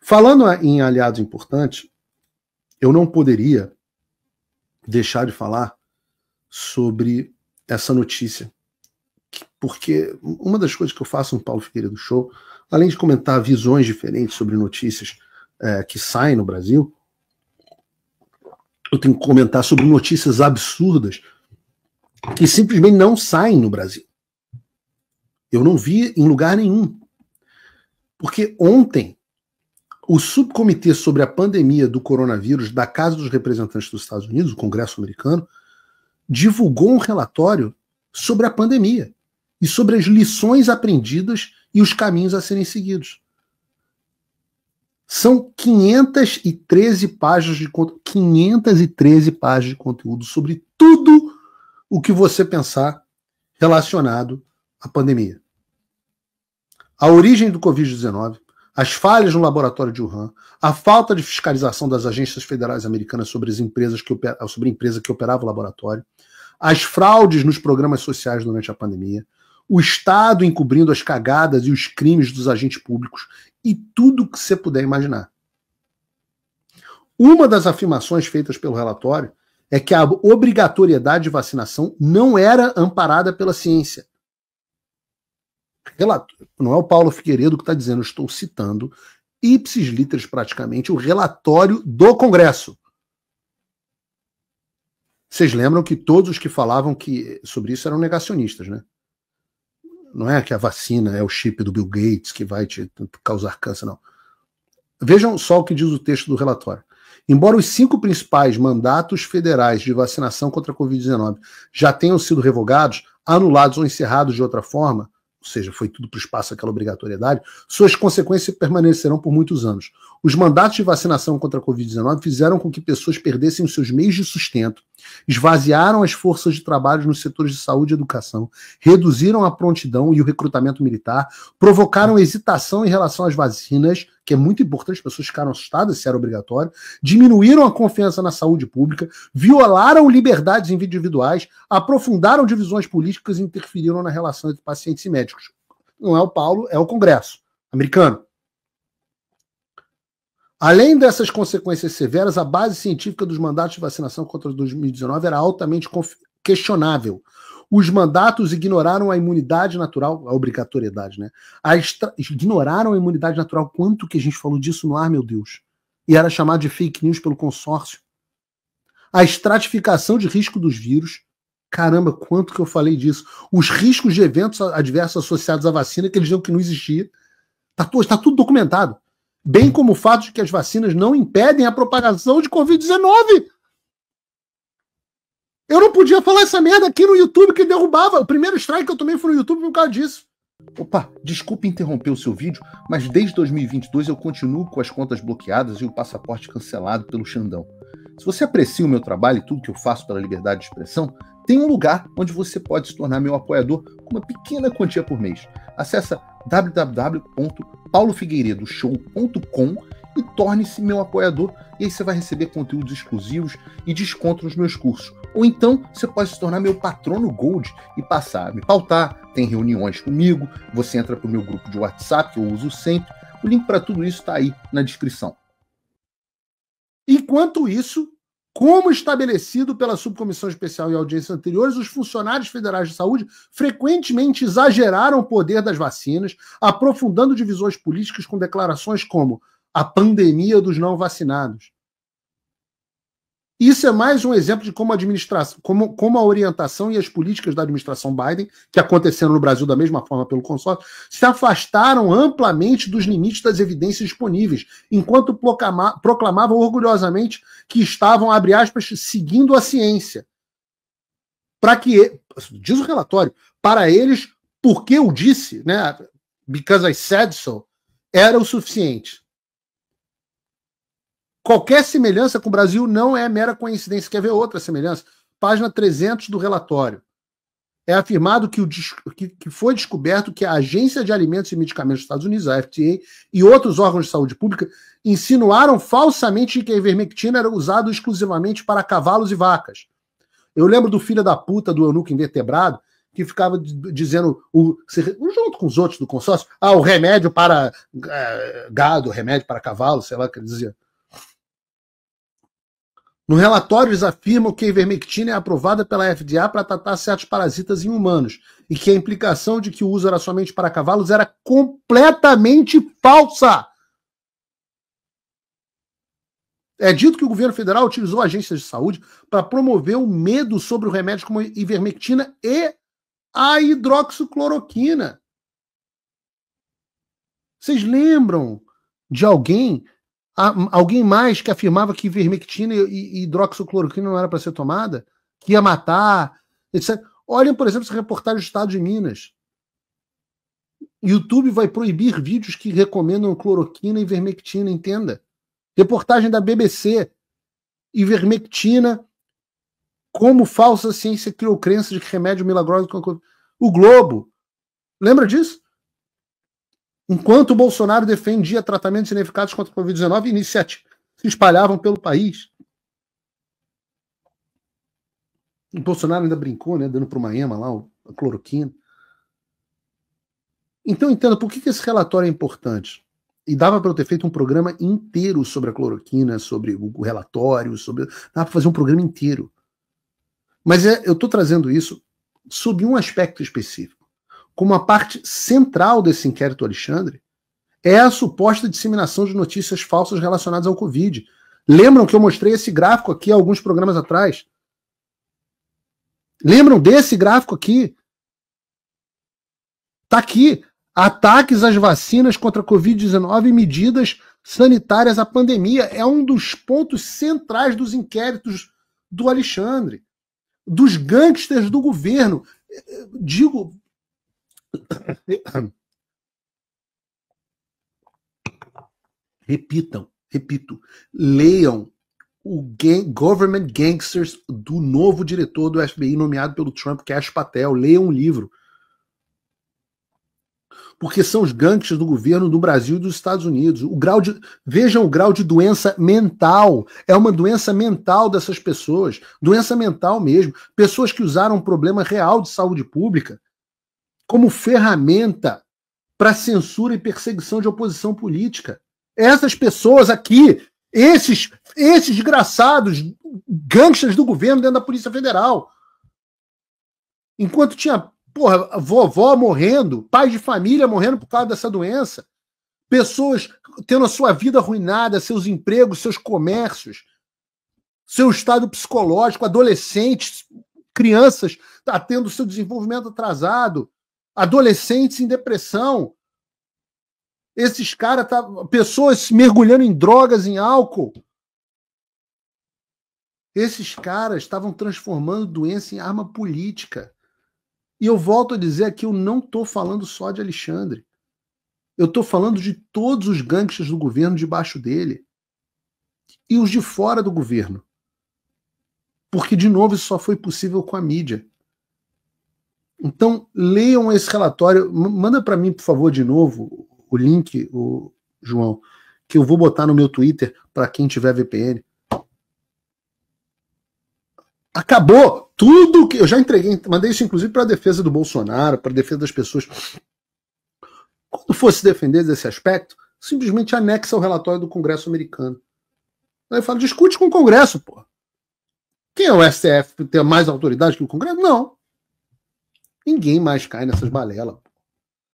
Falando em aliados importantes, eu não poderia deixar de falar sobre essa notícia, porque uma das coisas que eu faço no Paulo Figueiredo Show, além de comentar visões diferentes sobre notícias que saem no Brasil, eu tenho que comentar sobre notícias absurdas que simplesmente não saem no Brasil. Eu não vi em lugar nenhum. Porque ontem, o subcomitê sobre a pandemia do coronavírus da Casa dos Representantes dos Estados Unidos, o Congresso americano, divulgou um relatório sobre a pandemia e sobre as lições aprendidas e os caminhos a serem seguidos. São 513 páginas de conteúdo, 513 páginas de conteúdo sobre tudo o que você pensar relacionado à pandemia. A origem do Covid-19, as falhas no laboratório de Wuhan, a falta de fiscalização das agências federais americanas sobre a empresa que operava o laboratório, as fraudes nos programas sociais durante a pandemia, o Estado encobrindo as cagadas e os crimes dos agentes públicos e tudo que você puder imaginar. Uma das afirmações feitas pelo relatório é que a obrigatoriedade de vacinação não era amparada pela ciência. Não é o Paulo Figueiredo que está dizendo, eu estou citando ipsis literis praticamente o relatório do Congresso. Vocês lembram que todos os que falavam sobre isso eram negacionistas, né? Não é que a vacina é o chip do Bill Gates que vai te causar câncer, não. Vejam só o que diz o texto do relatório. Embora os 5 principais mandatos federais de vacinação contra a Covid-19 já tenham sido revogados, anulados ou encerrados de outra forma, ou seja, foi tudo para o espaço aquela obrigatoriedade, suas consequências permanecerão por muitos anos. Os mandatos de vacinação contra a Covid-19 fizeram com que pessoas perdessem os seus meios de sustento, esvaziaram as forças de trabalho nos setores de saúde e educação, reduziram a prontidão e o recrutamento militar, provocaram hesitação em relação às vacinas, que é muito importante, as pessoas ficaram assustadas se era obrigatório, diminuíram a confiança na saúde pública, violaram liberdades individuais, aprofundaram divisões políticas e interferiram na relação entre pacientes e médicos. Não é o Paulo, é o Congresso americano. Além dessas consequências severas, a base científica dos mandatos de vacinação contra 2019 era altamente questionável. Os mandatos ignoraram a imunidade natural, a obrigatoriedade, né? Ignoraram a imunidade natural. Quanto que a gente falou disso no ar, meu Deus? E era chamado de fake news pelo consórcio. A estratificação de risco dos vírus. Caramba, quanto que eu falei disso. Os riscos de eventos adversos associados à vacina, que eles diziam que não existia. Está tudo documentado. Bem como o fato de que as vacinas não impedem a propagação de Covid-19. Eu não podia falar essa merda aqui no YouTube que derrubava. O primeiro strike que eu tomei foi no YouTube por causa disso. Opa, desculpe interromper o seu vídeo, mas desde 2022 eu continuo com as contas bloqueadas e o passaporte cancelado pelo Xandão. Se você aprecia o meu trabalho e tudo que eu faço pela liberdade de expressão, tem um lugar onde você pode se tornar meu apoiador com uma pequena quantia por mês. Acesse www.paulofigueiredoshow.com e torne-se meu apoiador, e aí você vai receber conteúdos exclusivos e desconto nos meus cursos. Ou então você pode se tornar meu patrono Gold e passar a me pautar, tem reuniões comigo, você entra para o meu grupo de WhatsApp, que eu uso sempre. O link para tudo isso está aí na descrição. Enquanto isso, como estabelecido pela Subcomissão Especial e audiências anteriores, os funcionários federais de saúde frequentemente exageraram o poder das vacinas, aprofundando divisões políticas com declarações como a pandemia dos não vacinados. Isso é mais um exemplo de como a orientação e as políticas da administração Biden, que aconteceram no Brasil da mesma forma pelo consórcio, se afastaram amplamente dos limites das evidências disponíveis, enquanto proclamavam orgulhosamente que estavam, abre aspas, seguindo a ciência. Para que, diz o relatório, para eles, porque eu disse, né, because I said so, era o suficiente. Qualquer semelhança com o Brasil não é mera coincidência. Quer ver outra semelhança? Página 300 do relatório. É afirmado que foi descoberto que a Agência de Alimentos e Medicamentos dos Estados Unidos, a FDA, e outros órgãos de saúde pública insinuaram falsamente que a ivermectina era usada exclusivamente para cavalos e vacas. Eu lembro do filho da puta do eunuco invertebrado que ficava dizendo, junto com os outros do consórcio, o remédio para gado, remédio para cavalo, sei lá o que ele dizia. No relatório, eles afirmam que a ivermectina é aprovada pela FDA para tratar certos parasitas em humanos e que a implicação de que o uso era somente para cavalos era completamente falsa. É dito que o governo federal utilizou agências de saúde para promover o medo sobre o remédio como a ivermectina e a hidroxicloroquina. Vocês lembram de alguém mais que afirmava que ivermectina e hidroxicloroquina não era para ser tomada? Que ia matar, etc. Olhem, por exemplo, essa reportagem do Estado de Minas. YouTube vai proibir vídeos que recomendam cloroquina e ivermectina, entenda. Reportagem da BBC. Ivermectina como falsa ciência criou crença de que remédio milagroso... O Globo. Lembra disso? Enquanto o Bolsonaro defendia tratamentos ineficazes contra a Covid-19, iniciativas se espalhavam pelo país. O Bolsonaro ainda brincou, né, dando para uma ema lá, a cloroquina. Então, entenda por que esse relatório é importante. E dava para eu ter feito um programa inteiro sobre a cloroquina, sobre o relatório, dava para fazer um programa inteiro. Mas eu estou trazendo isso sob um aspecto específico. Como a parte central desse inquérito Alexandre é a suposta disseminação de notícias falsas relacionadas ao Covid. Lembram que eu mostrei esse gráfico aqui há alguns programas atrás? Lembram desse gráfico aqui? Está aqui. Ataques às vacinas contra a Covid-19 e medidas sanitárias à pandemia. É um dos pontos centrais dos inquéritos do Alexandre. Dos gangsters do governo. Digo... Repito, leiam o Government Gangsters do novo diretor do FBI nomeado pelo Trump, Kash Patel. Leiam o livro. Porque são os gangsters do governo do Brasil e dos Estados Unidos. Vejam o grau de doença mental. É uma doença mental dessas pessoas. Doença mental mesmo. Pessoas que usaram um problema real de saúde pública como ferramenta para censura e perseguição de oposição política. Essas pessoas aqui, esses desgraçados gangsters do governo dentro da Polícia Federal. Enquanto tinha, vovó morrendo, pais de família morrendo por causa dessa doença, pessoas tendo a sua vida arruinada, seus empregos, seus comércios, seu estado psicológico, adolescentes, crianças tendo seu desenvolvimento atrasado, adolescentes em depressão, esses caras, pessoas mergulhando em drogas, em álcool. Esses caras estavam transformando doença em arma política. E eu volto a dizer aqui, eu não estou falando só de Alexandre. Eu estou falando de todos os gangsters do governo debaixo dele. E os de fora do governo. Porque, de novo, isso só foi possível com a mídia. Então, leiam esse relatório. Manda para mim, por favor, de novo, o link, João, que eu vou botar no meu Twitter para quem tiver VPN. Acabou tudo que eu já entreguei, mandei isso inclusive para a defesa do Bolsonaro, para a defesa das pessoas. Quando fosse defender desse aspecto, simplesmente anexa o relatório do Congresso americano. Aí fala, discute com o Congresso, pô. Quem é o STF? Tem mais autoridade que o Congresso? Não. Ninguém mais cai nessas balelas.